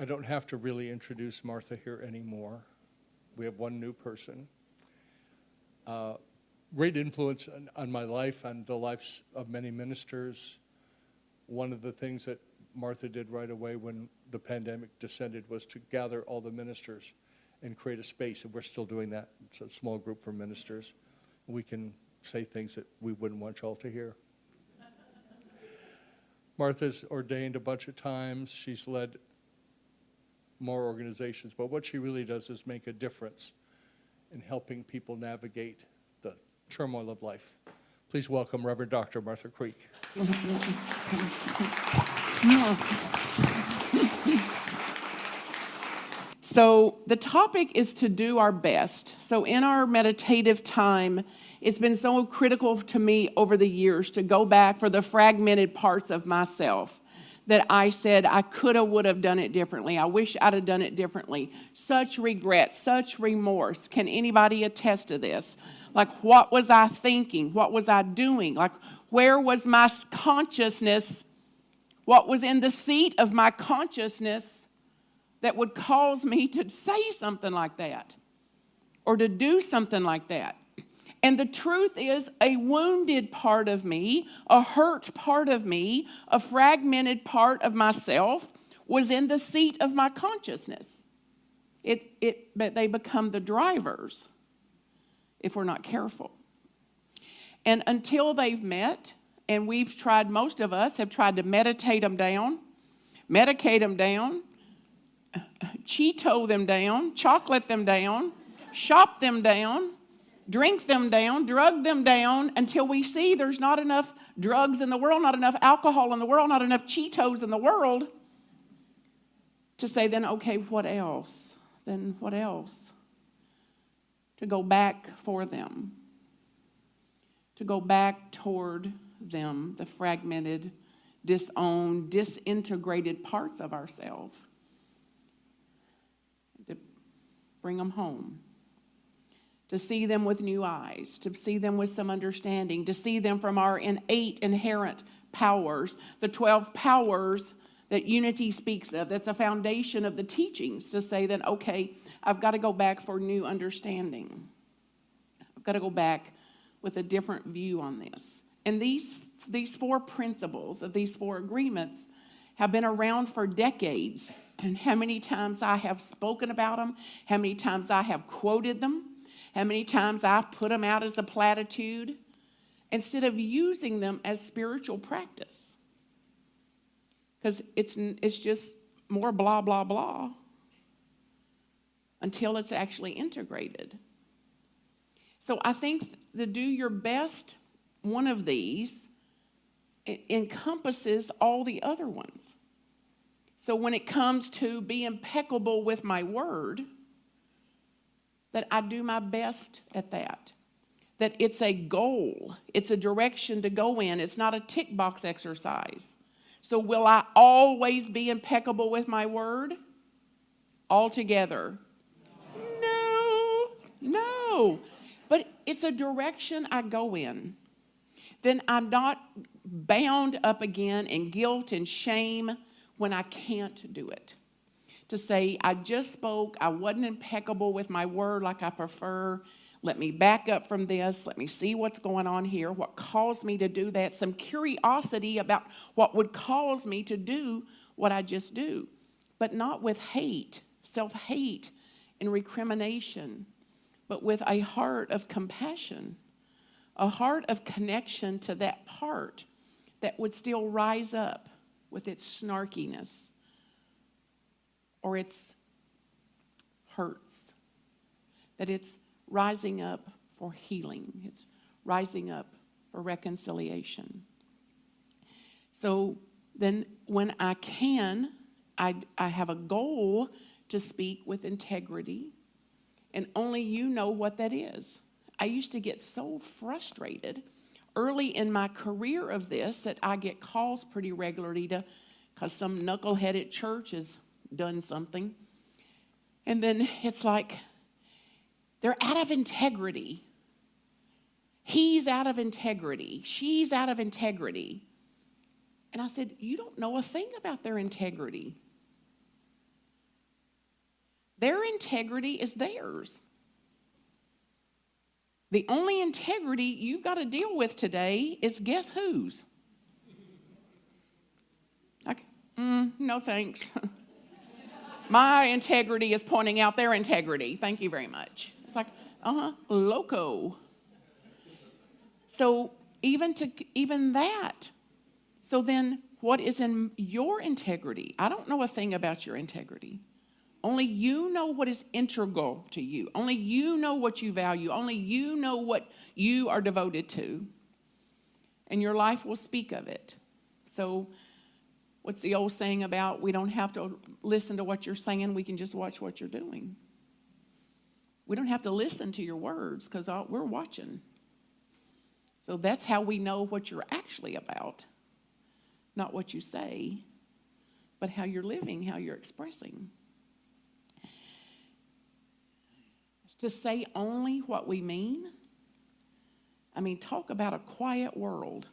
I don't have to really introduce Martha here anymore. We have one new person. Great influence on my life and the lives of many ministers. One of the things that Martha did right away when the pandemic descended was to gather all the ministers and create a space, and we're still doing that. It's a small group for ministers. We can say things that we wouldn't want y'all to hear. Martha's ordained a bunch of times. She's led more organizations, but what she really does is make a difference in helping people navigate the turmoil of life. Please welcome Reverend Dr. Martha Creek. So the topic is to do our best. So in our meditative time, it's been so critical to me over the years to go back for the fragmented parts of myself that I said I could have, would have done it differently. I wish I'd have done it differently. Such regret, such remorse. Can anybody attest to this? Like, what was I thinking? What was I doing? Like, where was my consciousness? What was in the seat of my consciousness that would cause me to say something like that or to do something like that? And the truth is, a wounded part of me, a hurt part of me, a fragmented part of myself was in the seat of my consciousness. But they become the drivers if we're not careful. And until they've met, and we've tried, most of us have tried to meditate them down, medicate them down, Cheeto them down, chocolate them down, shop them down, drink them down, drug them down, until we see there's not enough drugs in the world, not enough alcohol in the world, not enough Cheetos in the world, to say then, okay, what else? Then what else? To go back for them. To go back toward them, the fragmented, disowned, disintegrated parts of ourselves. To bring them home. To see them with new eyes, to see them with some understanding, to see them from our innate, inherent powers, the 12 powers that unity speaks of. That's a foundation of the teachings, to say that, okay, I've got to go back for new understanding. I've got to go back with a different view on this. And these 4 principles of these 4 agreements have been around for decades. And how many times I have spoken about them, how many times I have quoted them, how many times I've put them out as a platitude, instead of using them as spiritual practice. Because it's just more blah, blah, blah until it's actually integrated. So I think the do your best, one of these, it encompasses all the other ones. So when it comes to be impeccable with my word, that I do my best at that. That it's a goal. It's a direction to go in. It's not a tick box exercise. So will I always be impeccable with my word? Altogether? No. But it's a direction I go in. Then I'm not bound up again in guilt and shame when I can't do it. To say, I just spoke, I wasn't impeccable with my word like I prefer. Let me back up from this. Let me see what's going on here. What caused me to do that? Some curiosity about what would cause me to do what I just do. But not with hate, self-hate, and recrimination, but with a heart of compassion, a heart of connection to that part that would still rise up with its snarkiness or its hurts, that it's rising up for healing. It's rising up for reconciliation. So then when I can, I have a goal to speak with integrity, and only you know what that is. I used to get so frustrated early in my career of this that I get calls pretty regularly because some knucklehead at church has done something. And then it's like, they're out of integrity. He's out of integrity. She's out of integrity. And I said, you don't know a thing about their integrity. Their integrity is theirs. The only integrity you've got to deal with today is guess whose? Okay. No thanks. My integrity is pointing out their integrity. Thank you very much. It's like, loco. So even that. So then what is in your integrity? I don't know a thing about your integrity. Only you know what is integral to you. Only you know what you value. Only you know what you are devoted to. And your life will speak of it. So what's the old saying about we don't have to listen to what you're saying, we can just watch what you're doing. We don't have to listen to your words because we're watching. So that's how we know what you're actually about. Not what you say, but how you're living, how you're expressing. To say only what we mean. I mean, talk about a quiet world.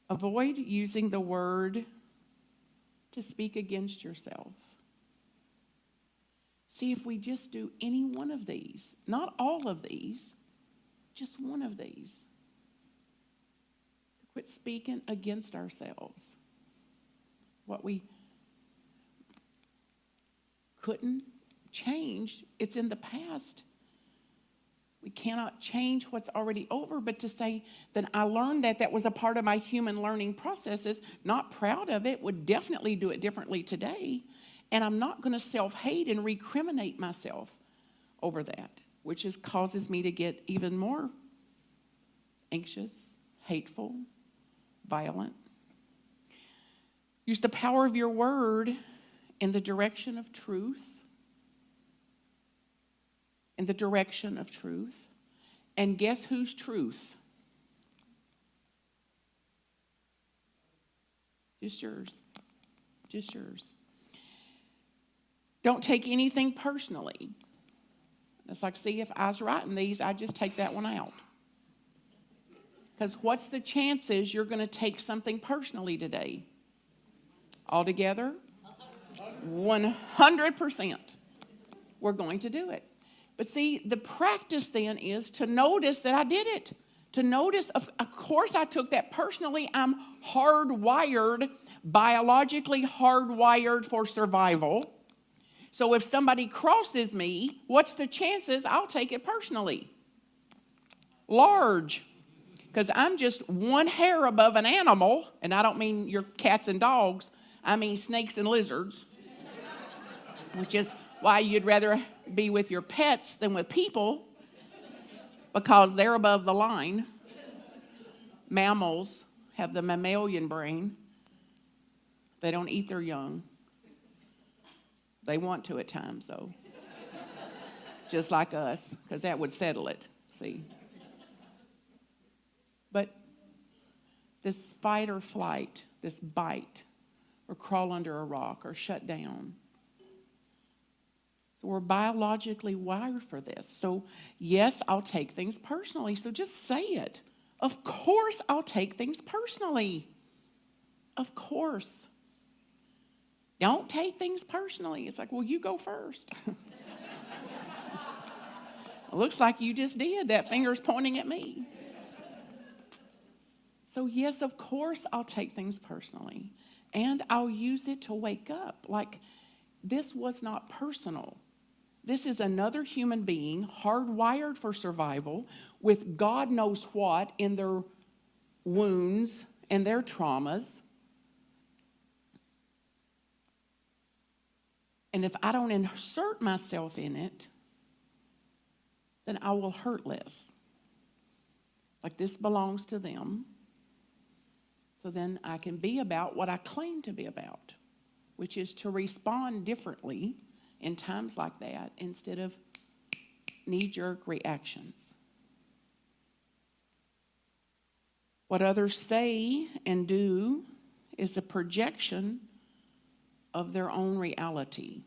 Avoid using the word to speak against yourself. See, if we just do any one of these, not all of these, just one of these, to quit speaking against ourselves. What we couldn't change, it's in the past. We cannot change what's already over, but to say that I learned that was a part of my human learning processes, not proud of it, would definitely do it differently today. And I'm not going to self-hate and recriminate myself over that, which causes me to get even more anxious, hateful, violent. Use the power of your word in the direction of truth. In the direction of truth. And guess whose truth? Just yours. Just yours. Don't take anything personally. It's like, see, if I was writing these, I'd just take that one out. Because what's the chances you're going to take something personally today? Altogether? 100%. We're going to do it. But see, the practice then is to notice that I did it. To notice, of course I took that personally. I'm hardwired, biologically hardwired for survival. So if somebody crosses me, what's the chances I'll take it personally? Large. Because I'm just one hair above an animal, and I don't mean your cats and dogs, I mean snakes and lizards, which is why you'd rather be with your pets than with people, because they're above the line. Mammals have the mammalian brain. They don't eat their young. They want to at times, though. Just like us, because that would settle it, see. But this fight or flight, this bite, or crawl under a rock, or shut down. So we're biologically wired for this. So yes, I'll take things personally. So just say it. Of course I'll take things personally. Of course. Don't take things personally. It's like, well, you go first. It looks like you just did. That finger's pointing at me. So yes, of course I'll take things personally. And I'll use it to wake up. Like, this was not personal. This is another human being hardwired for survival with God knows what in their wounds and their traumas. And if I don't insert myself in it, then I will hurt less. Like, this belongs to them. So then I can be about what I claim to be about, which is to respond differently in times like that instead of knee-jerk reactions. What others say and do is a projection of their own reality.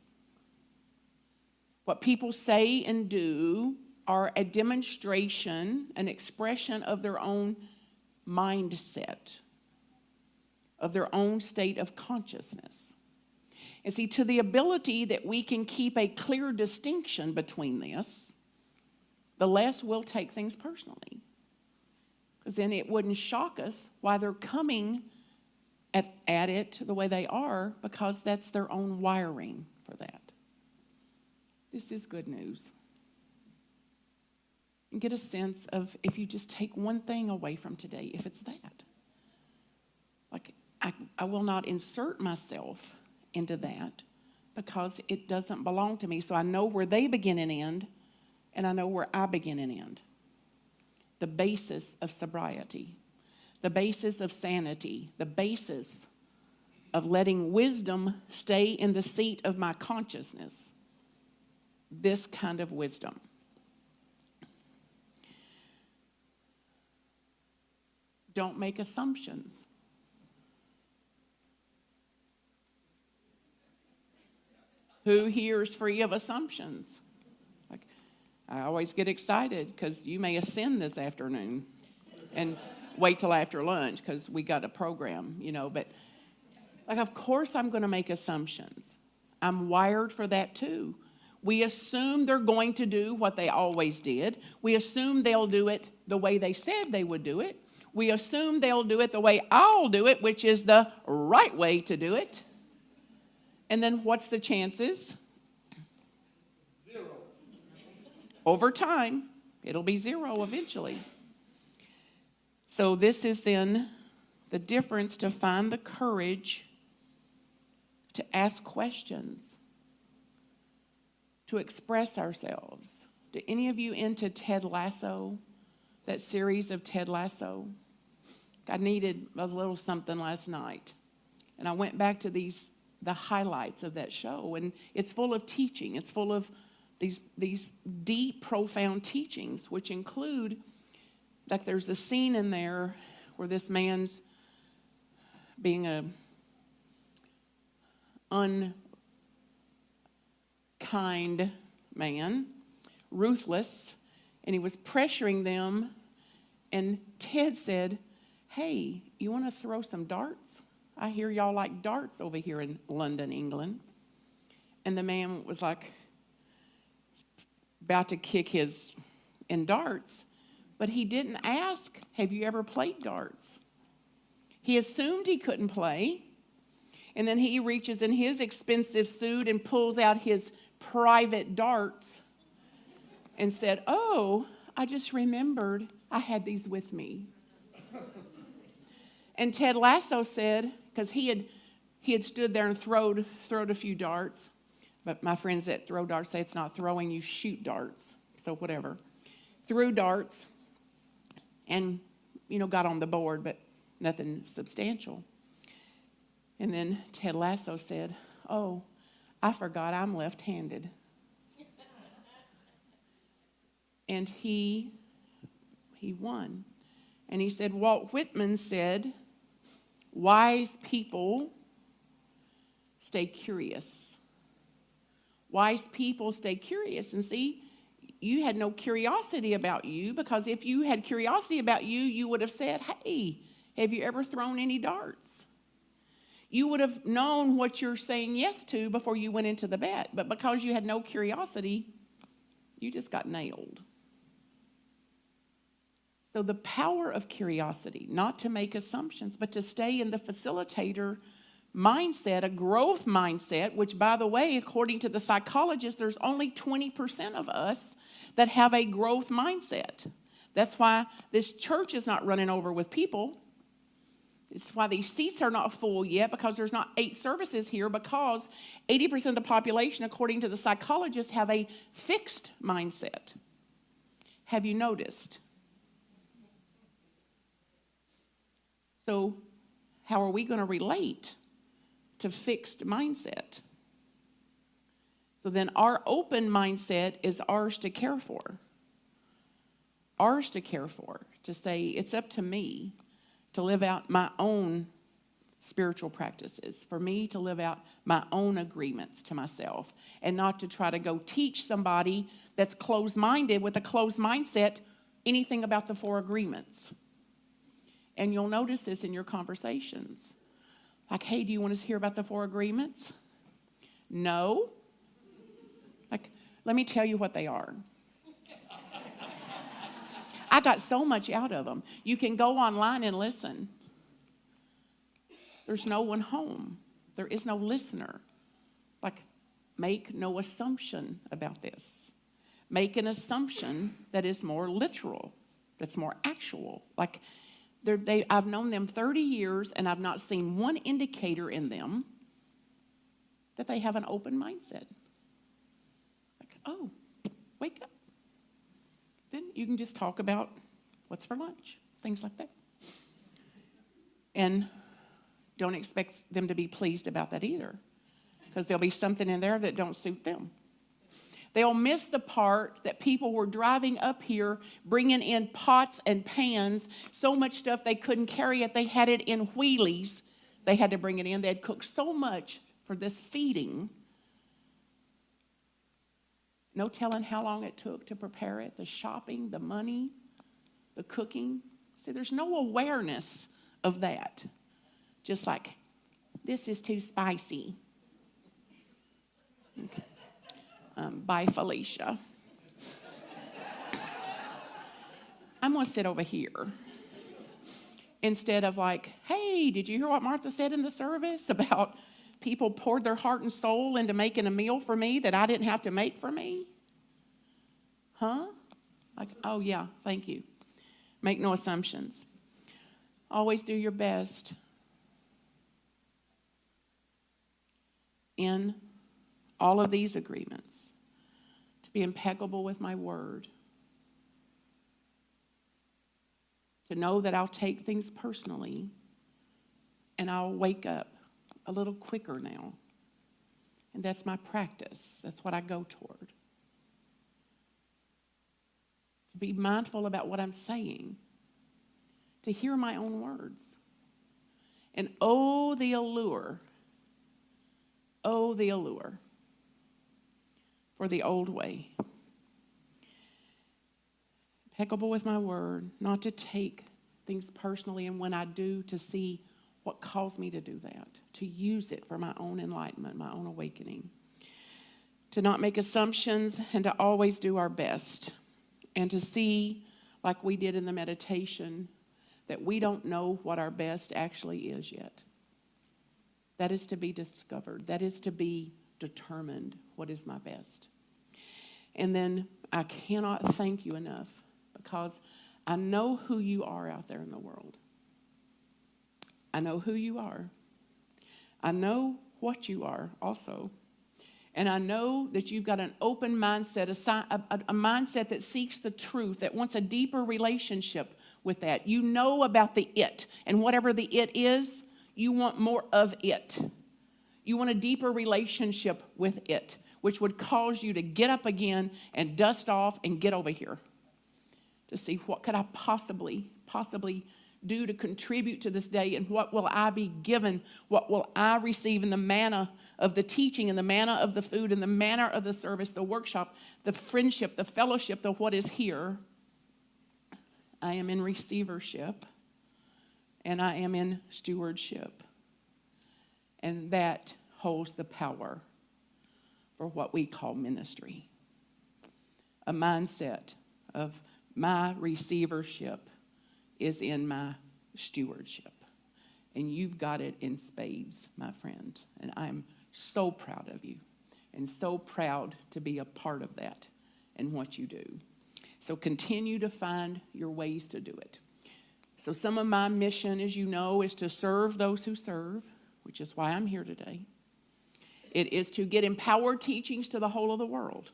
What people say and do are a demonstration, an expression of their own mindset, of their own state of consciousness. And see, to the ability that we can keep a clear distinction between this, the less we'll take things personally. Because then it wouldn't shock us why they're coming at it the way they are, because that's their own wiring for that. This is good news. And get a sense of, if you just take one thing away from today, if it's that. Like, I will not insert myself into that because it doesn't belong to me. So I know where they begin and end, and I know where I begin and end. The basis of sobriety, the basis of sanity, the basis of letting wisdom stay in the seat of my consciousness. This kind of wisdom. Don't make assumptions. Who here is free of assumptions? Like, I always get excited because you may ascend this afternoon and wait till after lunch because we got a program, but like, of course I'm going to make assumptions. I'm wired for that too. We assume they're going to do what they always did. We assume they'll do it the way they said they would do it. We assume they'll do it the way I'll do it, which is the right way to do it. And then what's the chances? 0. Over time, it'll be 0 eventually. So this is then the difference, to find the courage to ask questions, to express ourselves. Do any of you into Ted Lasso, that series of Ted Lasso? I needed a little something last night, and I went back to the highlights of that show, and it's full of teaching. It's full of these deep, profound teachings, which include, like, there's a scene in there where this man's being a unkind man, ruthless, and he was pressuring them, and Ted said, "Hey, you want to throw some darts? I hear y'all like darts over here in London, England." And the man was like about to kick his in darts, but he didn't ask, "Have you ever played darts?" He assumed he couldn't play, and then he reaches in his expensive suit and pulls out his private darts and said, "Oh, I just remembered I had these with me." And Ted Lasso said, because he had stood there and throwed a few darts, but my friends that throw darts say it's not throwing, you shoot darts. So whatever. Threw darts and, got on the board, but nothing substantial. And then Ted Lasso said, "Oh, I forgot I'm left-handed." And he won. And he said, Walt Whitman said, "Wise people stay curious." Wise people stay curious. And see, you had no curiosity about you, because if you had curiosity about you, you would have said, "Hey, have you ever thrown any darts?" You would have known what you're saying yes to before you went into the bet. But because you had no curiosity, you just got nailed. So the power of curiosity, not to make assumptions, but to stay in the facilitator mindset, a growth mindset, which, by the way, according to the psychologist, there's only 20% of us that have a growth mindset. That's why this church is not running over with people. It's why these seats are not full yet, because there's not 8 services here, because 80% of the population, according to the psychologist, have a fixed mindset. Have you noticed? So how are we going to relate to fixed mindset? So then our open mindset is ours to care for. Ours to care for, to say, it's up to me to live out my own spiritual practices, for me to live out my own agreements to myself and not to try to go teach somebody that's closed-minded with a closed mindset anything about the 4 agreements. And you'll notice this in your conversations. Like, hey, do you want us to hear about the 4 agreements? No. Like, let me tell you what they are. I got so much out of them. You can go online and listen. There's no one home. There is no listener. Like, make no assumption about this. Make an assumption that is more literal, that's more actual. Like, I've known them 30 years, and I've not seen one indicator in them that they have an open mindset. Like, oh, wake up. Then you can just talk about what's for lunch, things like that. And don't expect them to be pleased about that either, because there'll be something in there that don't suit them. They'll miss the part that people were driving up here, bringing in pots and pans, so much stuff they couldn't carry it. They had it in wheelies. They had to bring it in. They had cooked so much for this feeding. No telling how long it took to prepare it, the shopping, the money, the cooking. See, there's no awareness of that. Just like, this is too spicy. Okay. Bye, Felicia. I'm going to sit over here. Instead of like, hey, did you hear what Martha said in the service about people poured their heart and soul into making a meal for me that I didn't have to make for me? Huh? Like, oh yeah, thank you. Make no assumptions. Always do your best in all of these agreements to be impeccable with my word, to know that I'll take things personally and I'll wake up a little quicker now. And that's my practice. That's what I go toward. To be mindful about what I'm saying, to hear my own words. And oh, the allure for the old way. Impeccable with my word, not to take things personally, and when I do, to see what caused me to do that, to use it for my own enlightenment, my own awakening. To not make assumptions and to always do our best. And to see, like we did in the meditation, that we don't know what our best actually is yet. That is to be discovered. That is to be determined what is my best. And then I cannot thank you enough, because I know who you are out there in the world. I know who you are. I know what you are also. And I know that you've got an open mindset, a mindset that seeks the truth, that wants a deeper relationship with that. You know about the it, and whatever the it is, you want more of it. You want a deeper relationship with it, which would cause you to get up again and dust off and get over here to see what could I possibly do to contribute to this day, and what will I be given, what will I receive in the manna of the teaching, and the manna of the food, and the manna of the service, the workshop, the friendship, the fellowship, the what is here. I am in receivership, and I am in stewardship. And that holds the power for what we call ministry. A mindset of my receivership is in my stewardship. And you've got it in spades, my friend. And I'm so proud of you, and so proud to be a part of that and what you do. So continue to find your ways to do it. So some of my mission, as you know, is to serve those who serve, which is why I'm here today. It is to get empowered teachings to the whole of the world.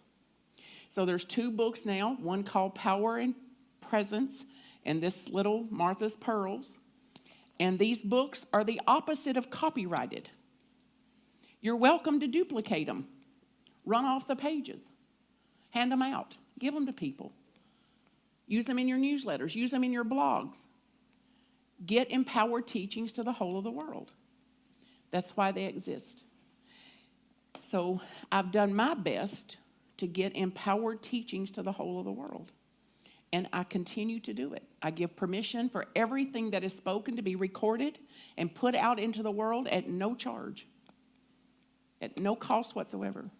So there's 2 books now, one called Power and Presence, and this little Martha's Pearls. And these books are the opposite of copyrighted. You're welcome to duplicate them. Run off the pages. Hand them out. Give them to people. Use them in your newsletters. Use them in your blogs. Get empowered teachings to the whole of the world. That's why they exist. So I've done my best to get empowered teachings to the whole of the world. And I continue to do it. I give permission for everything that is spoken to be recorded and put out into the world at no charge, at no cost whatsoever.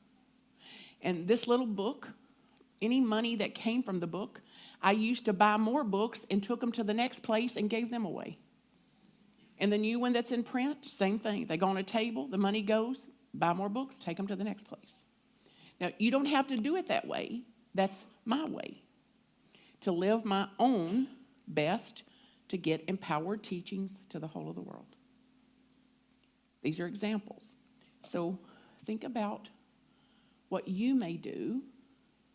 And this little book, any money that came from the book, I used to buy more books and took them to the next place and gave them away. And the new one that's in print, same thing. They go on a table, the money goes, buy more books, take them to the next place. Now, you don't have to do it that way. That's my way. To live my own best to get empowered teachings to the whole of the world. These are examples. So think about what you may do,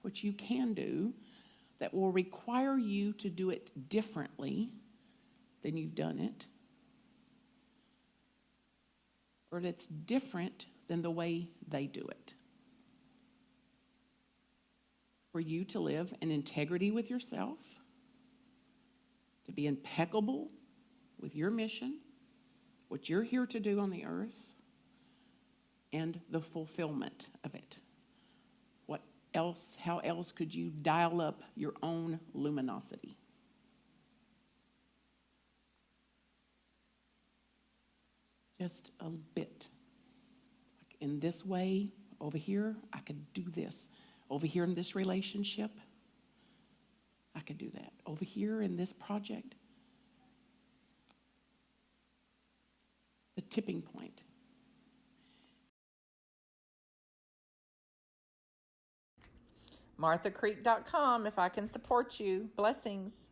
what you can do, that will require you to do it differently than you've done it, or that's different than the way they do it. For you to live in integrity with yourself, to be impeccable with your mission, what you're here to do on the earth, and the fulfillment of it. What else, how else could you dial up your own luminosity? Just a bit. Like in this way, over here, I could do this. Over here in this relationship, I could do that. Over here in this project, the tipping point. MarthaCreek.com if I can support you. Blessings.